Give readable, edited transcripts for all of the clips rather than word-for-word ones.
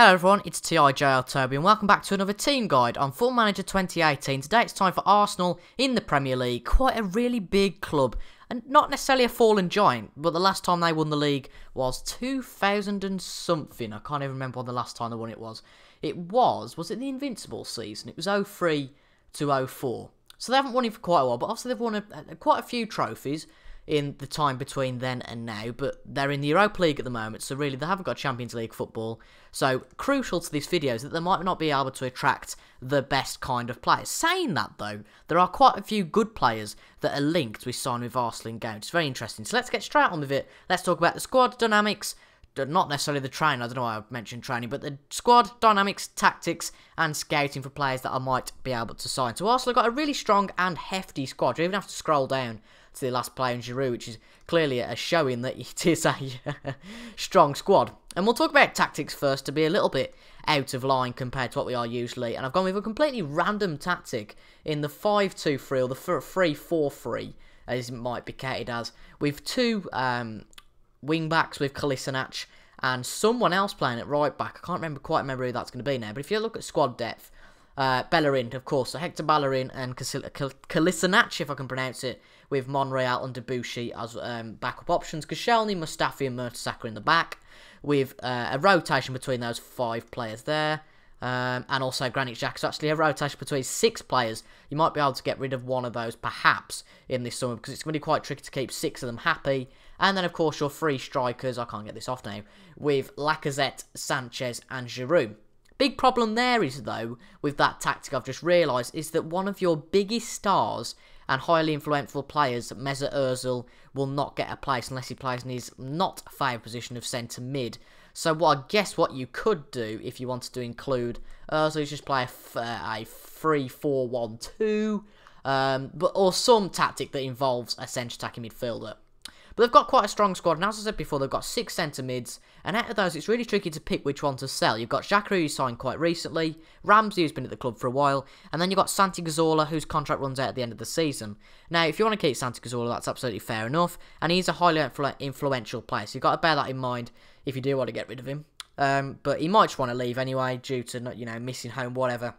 Hello everyone, it's TIJL Toby and welcome back to another team guide on Football Manager 2018. Today it's time for Arsenal in the Premier League, quite a really big club and not necessarily a fallen giant, but the last time they won the league was 2000 and something. I can't even remember when the last time they won it was. Was it the Invincible season? It was 03 to 04. So they haven't won it for quite a while, but obviously they've won quite a few trophies in the time between then and now, but they're in the Europa League at the moment, so really they haven't got Champions League football. So crucial to this video is that they might not be able to attract the best kind of players. Saying that though, there are quite a few good players that are linked with signing with Arsenal in game. It's very interesting. So let's get straight on with it. Let's talk about the squad dynamics, not necessarily the training, I don't know why I mentioned training, but the squad dynamics, tactics and scouting for players that I might be able to sign. So Arsenal got a really strong and hefty squad. You even have to scroll down to the last player in Giroud, which is clearly a showing that it is a strong squad. And we'll talk about tactics first to be a little bit out of line compared to what we are usually. And I've gone with a completely random tactic in the 5-2-3 or the 3-4-3, as it might be catered as, with two wing backs with Kolasinac and someone else playing at right back. I can't quite remember who that's going to be now. But if you look at squad depth, Bellerin, of course, so Hector Bellerin and Kolasinac, if I can pronounce it, with Monreal and Debuchy as backup options. Koscielny, Mustafi and Mertesacker in the back, with a rotation between those 5 players there. And also Granit Xhaka, so actually a rotation between 6 players. You might be able to get rid of one of those perhaps in this summer, because it's going to be quite tricky to keep 6 of them happy. And then of course your 3 strikers, I can't get this off now, with Lacazette, Sanchez and Giroud. Big problem there is though, with that tactic I've just realised, is that one of your biggest stars and highly influential players, Mesut Ozil, will not get a place unless he plays in his not favoured position of centre mid. So I guess what you could do if you wanted to include Ozil is just play a 3-4-1-2, or some tactic that involves a centre attacking midfielder. But they've got quite a strong squad, and as I said before, they've got 6 centre mids, and out of those, it's really tricky to pick which one to sell. You've got Xhaka, who signed quite recently, Ramsey, who's been at the club for a while, and then you've got Santi Cazorla, whose contract runs out at the end of the season. Now, if you want to keep Santi Cazorla, that's absolutely fair enough, and he's a highly influential player, so you've got to bear that in mind if you do want to get rid of him. But he might just want to leave anyway, due to, missing home, whatever.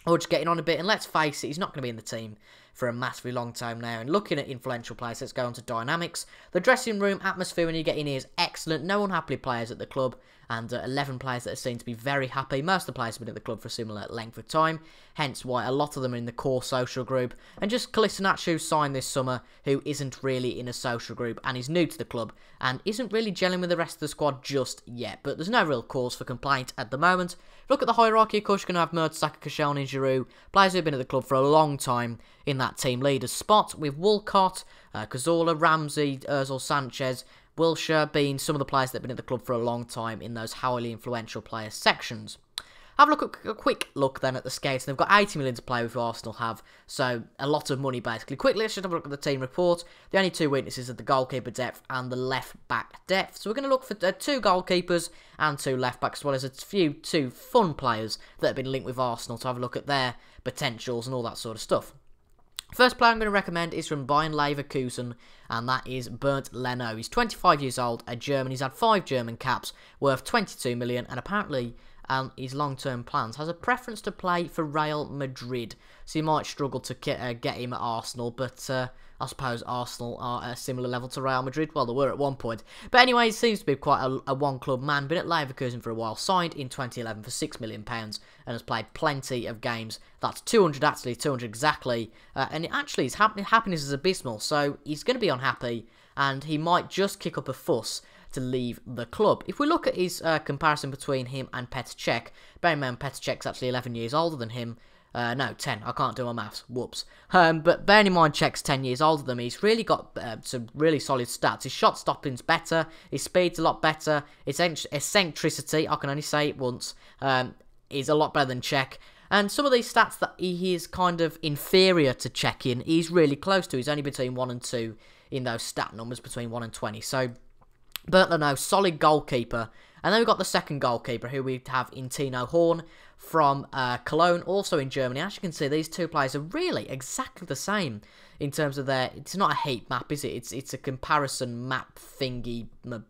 Or just getting on a bit, and let's face it, he's not going to be in the team for a massively long time now. And looking at influential players, let's go on to dynamics. The dressing room atmosphere when you get in here is excellent. No unhappy players at the club, and 11 players that are seen to be very happy. Most of the players have been at the club for a similar length of time, hence why a lot of them are in the core social group. And just Kolasinac, who signed this summer, who isn't really in a social group and is new to the club and isn't really gelling with the rest of the squad just yet. But there's no real cause for complaint at the moment. Look at the hierarchy, of course, you're going to have Mertesacker, Koscielny and Giroud, players who have been at the club for a long time in that team leader spot, with Walcott, Cazorla, Ramsey, Ozil, Sanchez, Wilshere being some of the players that have been at the club for a long time in those highly influential player sections. Have a quick look then at the scouts. They've got 80 million to play with, Arsenal have, so a lot of money basically. Quickly, let's just have a look at the team report. The only 2 weaknesses are the goalkeeper depth and the left back depth. So we're going to look for 2 goalkeepers and 2 left backs, as well as 2 fun players that have been linked with Arsenal to have a look at their potentials and all that sort of stuff. First player I'm going to recommend is from Bayern Leverkusen, and that is Bernd Leno. He's 25 years old, a German. He's had 5 German caps, worth 22 million, and apparently his long-term plans has a preference to play for Real Madrid. So you might struggle to get him at Arsenal, but I suppose Arsenal are at a similar level to Real Madrid. Well, they were at one point. But anyway, he seems to be quite a one-club man. Been at Leverkusen for a while. Signed in 2011 for £6 million and has played plenty of games. That's 200 actually, 200 exactly. And actually, his happiness is abysmal. So he's going to be unhappy, and he might just kick up a fuss to leave the club. If we look at his comparison between him and Petr Cech, bear in mind Petr Cech's actually 11 years older than him. No, 10. I can't do my maths. Whoops. But bearing in mind Cech's 10 years older than me, he's really got some really solid stats. His shot stopping's better. His speed's a lot better. His eccentricity, I can only say it once, is a lot better than Cech. And some of these stats that he is kind of inferior to Cech in, he's really close to. He's only between 1 and 2 in those stat numbers, between 1 and 20. So Bernd Leno, solid goalkeeper. And then we've got the second goalkeeper, who we have in Tino Horn from Cologne, also in Germany. As you can see, these 2 players are really exactly the same in terms of it's not a heat map, is it? It's a comparison map thingy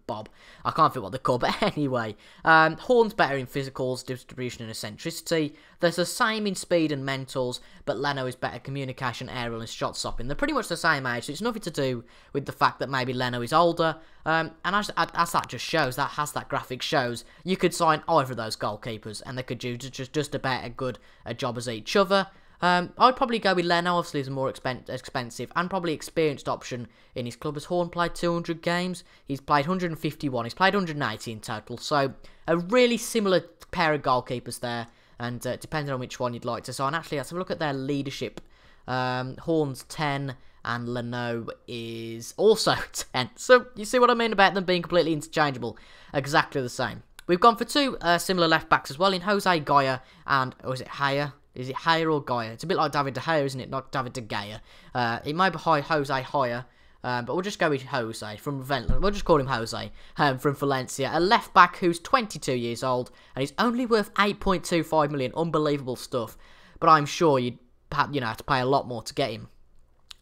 bob. I can't think what they're called, but anyway. Horn's better in physicals, distribution and eccentricity. There's the same in speed and mentals, but Leno is better communication, aerial and shot stopping. They're pretty much the same age, so it's nothing to do with the fact that maybe Leno is older. And as that just shows, that graphic shows, you could sign either of those goalkeepers, and they could do just about as good a job as each other. I'd probably go with Leno, obviously, as a more expensive and probably experienced option in his club, as Horn played 200 games. He's played 151. He's played 180 in total. So, a really similar pair of goalkeepers there. And depending on which one you'd like to sign. Actually, let's have a look at their leadership. Horn's 10 and Leno is also 10. So, you see what I mean about them being completely interchangeable? Exactly the same. We've gone for two similar left-backs as well in Jose Gaya and... or is it Haya? Is it Haya or Gaia? It's a bit like David De Gea, isn't it? Not David De Gea. It might be Jose Haya, but we'll just go with Jose from we'll just call him Jose from Valencia. A left back who's 22 years old and he's only worth 8.25 million. Unbelievable stuff. But I'm sure you'd have to pay a lot more to get him.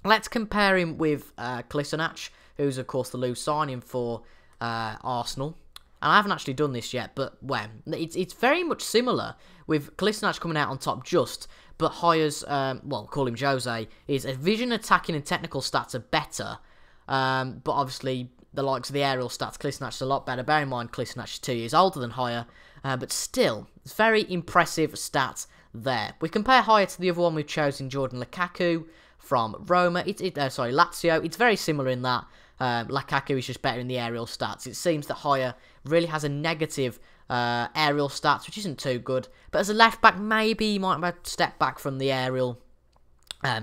Let's compare him with Kolasinac, who's of course the loose signing for Arsenal. And I haven't actually done this yet, but it's very much similar with Kolasinac coming out on top just, but Haya's, call him Jose, his vision, attacking and technical stats are better, but obviously the likes of the aerial stats, Kolasinac a lot better. Bear in mind, Kolasinac is 2 years older than Haya, but still, it's very impressive stats there. We compare Haya to the other one we've chosen, Jordan Lukaku from Roma, Lazio. It's very similar in that. Lukaku is just better in the aerial stats. It seems that Haya really has a negative aerial stats, which isn't too good. But as a left-back, maybe he might have a step back from the aerial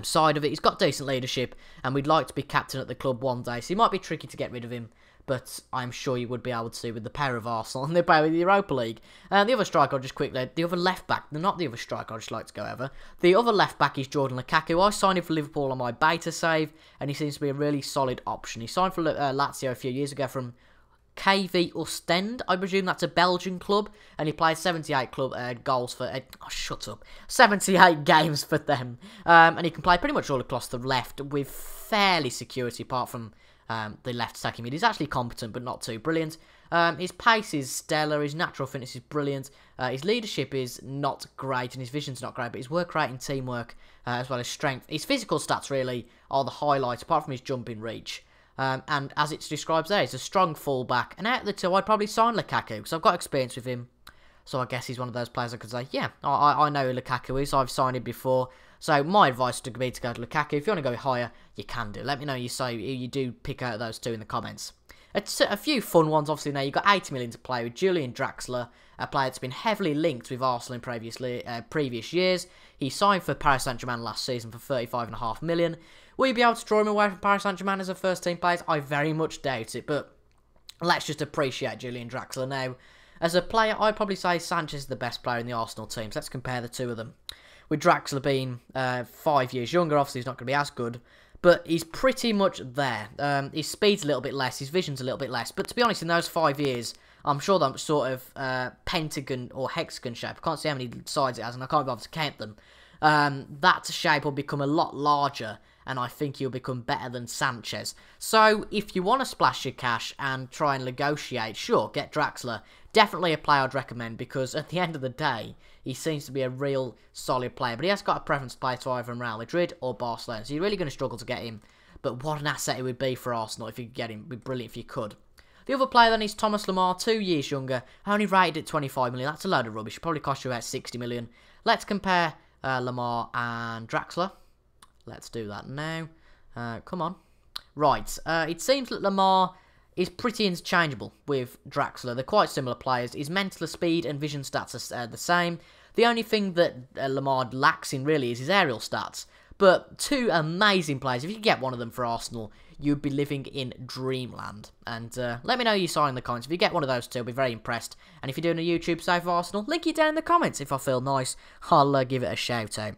side of it. He's got decent leadership, and we'd like to be captain at the club one day. So it might be tricky to get rid of him, but I'm sure you would be able to with the pair of Arsenal and the pair of the Europa League. The other striker, the other left-back, not the other striker I'd just like to go over. The other left-back is Jordan Lukaku. I signed him for Liverpool on my beta save, and he seems to be a really solid option. He signed for Lazio a few years ago from KV Ostend. I presume that's a Belgian club, and he played 78 goals for... 78 games for them. And he can play pretty much all across the left with fairly security, apart from... the left attacking mid. He's actually competent, but not too brilliant. His pace is stellar. His natural fitness is brilliant. His leadership is not great, and his vision's not great, but his work rate and teamwork, as well as strength. His physical stats, really, are the highlight, apart from his jumping reach. And as it describes there, he's a strong fullback. And out of the two, I'd probably sign Lukaku, because I've got experience with him. So I guess he's one of those players I could say, yeah, I know who Lukaku is. I've signed him before. So my advice would be to go to Lukaku. If you want to go higher, you can do. Let me know you do pick out those two in the comments. A few fun ones, obviously. Now you've got 80 million to play with. Julian Draxler, a player that's been heavily linked with Arsenal in previous years. He signed for Paris Saint-Germain last season for 35.5 million. Will you be able to draw him away from Paris Saint-Germain as a first-team player? I very much doubt it, but let's just appreciate Julian Draxler now. As a player, I'd probably say Sanchez is the best player in the Arsenal team, so let's compare the two of them. With Draxler being 5 years younger, obviously he's not going to be as good, but he's pretty much there. His speed's a little bit less, his vision's a little bit less, but to be honest, in those 5 years, I'm sure that sort of pentagon or hexagon shape, I can't see how many sides it has, and I can't be able to count them, that shape will become a lot larger, and I think he'll become better than Sanchez. So, if you want to splash your cash and try and negotiate, sure, get Draxler. Definitely a player I'd recommend, because at the end of the day, he seems to be a real solid player. But he has got a preference to play to either Real Madrid or Barcelona, so you're really going to struggle to get him. But what an asset it would be for Arsenal if you could get him. It would be brilliant if you could. The other player then is Thomas Lemar, 2 years younger, only rated at 25 million. That's a load of rubbish. It'll probably cost you about 60 million. Let's compare Lemar and Draxler. Let's do that now. Come on. Right. It seems that Lemar is pretty interchangeable with Draxler. They're quite similar players. His mental speed and vision stats are the same. The only thing that Lemar lacks in really is his aerial stats. But two amazing players. If you could get one of them for Arsenal, you'd be living in dreamland. And let me know you sign in the comments. If you get one of those two, I'll be very impressed. And if you're doing a YouTube save for Arsenal, link it down in the comments. If I feel nice, I'll give it a shout out.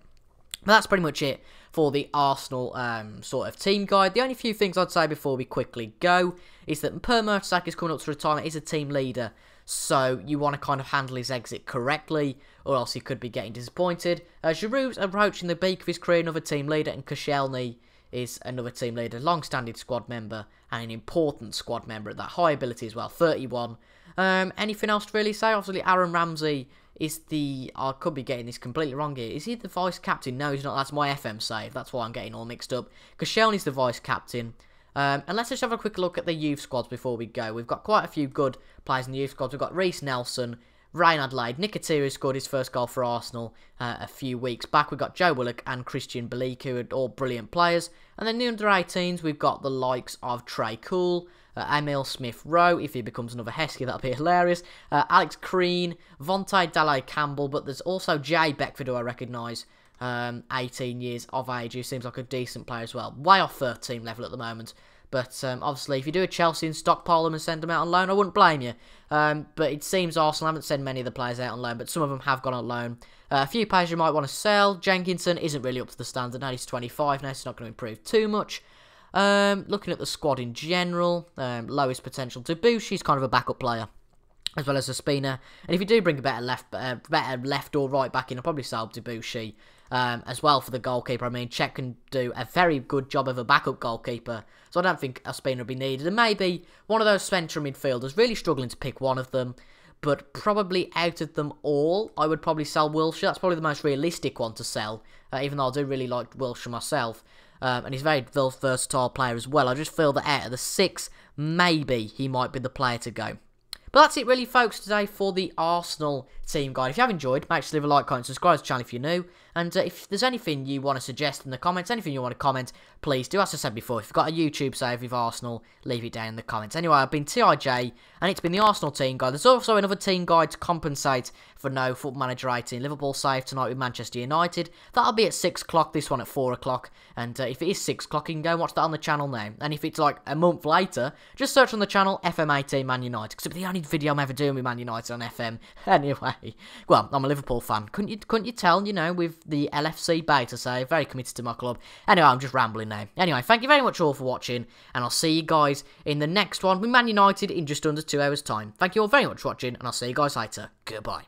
But that's pretty much it for the Arsenal sort of team guide. The only few things I'd say before we quickly go is that Per Mertesacker is coming up to retirement. He's a team leader, so you want to kind of handle his exit correctly, or else he could be getting disappointed. Giroud's approaching the peak of his career, another team leader, and Koscielny is another team leader, long-standing squad member, and an important squad member at that. High ability as well, 31. Anything else to really say? Obviously, Aaron Ramsey is the... I could be getting this completely wrong here. Is he the vice-captain? No, he's not. That's my FM save. That's why I'm getting all mixed up. Koscielny's the vice-captain. And let's just have a quick look at the youth squads before we go. We've got quite a few good players in the youth squads. We've got Reece Nelson, Ryan Adelaide, Nicotera scored his first goal for Arsenal a few weeks back. We've got Joe Willock and Christian Balik, who are all brilliant players. And then the under-18s, we've got the likes of Trey Cool, Emil Smith-Rowe, if he becomes another Heskey, that'll be hilarious. Alex Crean, Vontae Daley-Campbell, but there's also Jay Beckford, who I recognise, 18 years of age, who seems like a decent player as well. Way off first team level at the moment. But obviously, if you do a Chelsea and stockpile them and send them out on loan, I wouldn't blame you. But it seems Arsenal haven't sent many of the players out on loan, but some of them have gone on loan. A few players you might want to sell. Jenkinson isn't really up to the standard now. He's 25 now, so it's not going to improve too much. Looking at the squad in general, lowest potential. Debushi's kind of a backup player, as well as Ospina. And if you do bring a better left or right back in, I'll probably sell Debussy as well for the goalkeeper. I mean, Czech can do a very good job of a backup goalkeeper, so I don't think Ospina would be needed. And maybe one of those central midfielders, really struggling to pick one of them, but probably out of them all, I would probably sell Wilshere. That's probably the most realistic one to sell, even though I do really like Wilshere myself. And he's a very versatile player as well. I just feel that out of the 6, maybe he might be the player to go. But that's it really, folks, today for the Arsenal team guide. If you have enjoyed, make sure to leave a like, comment, subscribe to the channel if you're new. And if there's anything you want to suggest in the comments, anything you want to comment, please do. As I said before, if you've got a YouTube save with Arsenal, leave it down in the comments. Anyway, I've been TIJ, and it's been the Arsenal team guide. There's also another team guide to compensate for no Football Manager 18 Liverpool save tonight with Manchester United. That'll be at 6 o'clock, this one at 4 o'clock. And if it is 6 o'clock, you can go and watch that on the channel now. And if it's like a month later, just search on the channel FM18 Man United, because it'll be the only video I'm ever doing with Man United on FM. Anyway, well, I'm a Liverpool fan. Couldn't you tell, you know, with the LFC beta save, very committed to my club. Anyway, I'm just rambling now. Anyway, thank you very much all for watching, and I'll see you guys in the next one with Man United in just under 2 hours' time. Thank you all very much for watching, and I'll see you guys later. Goodbye.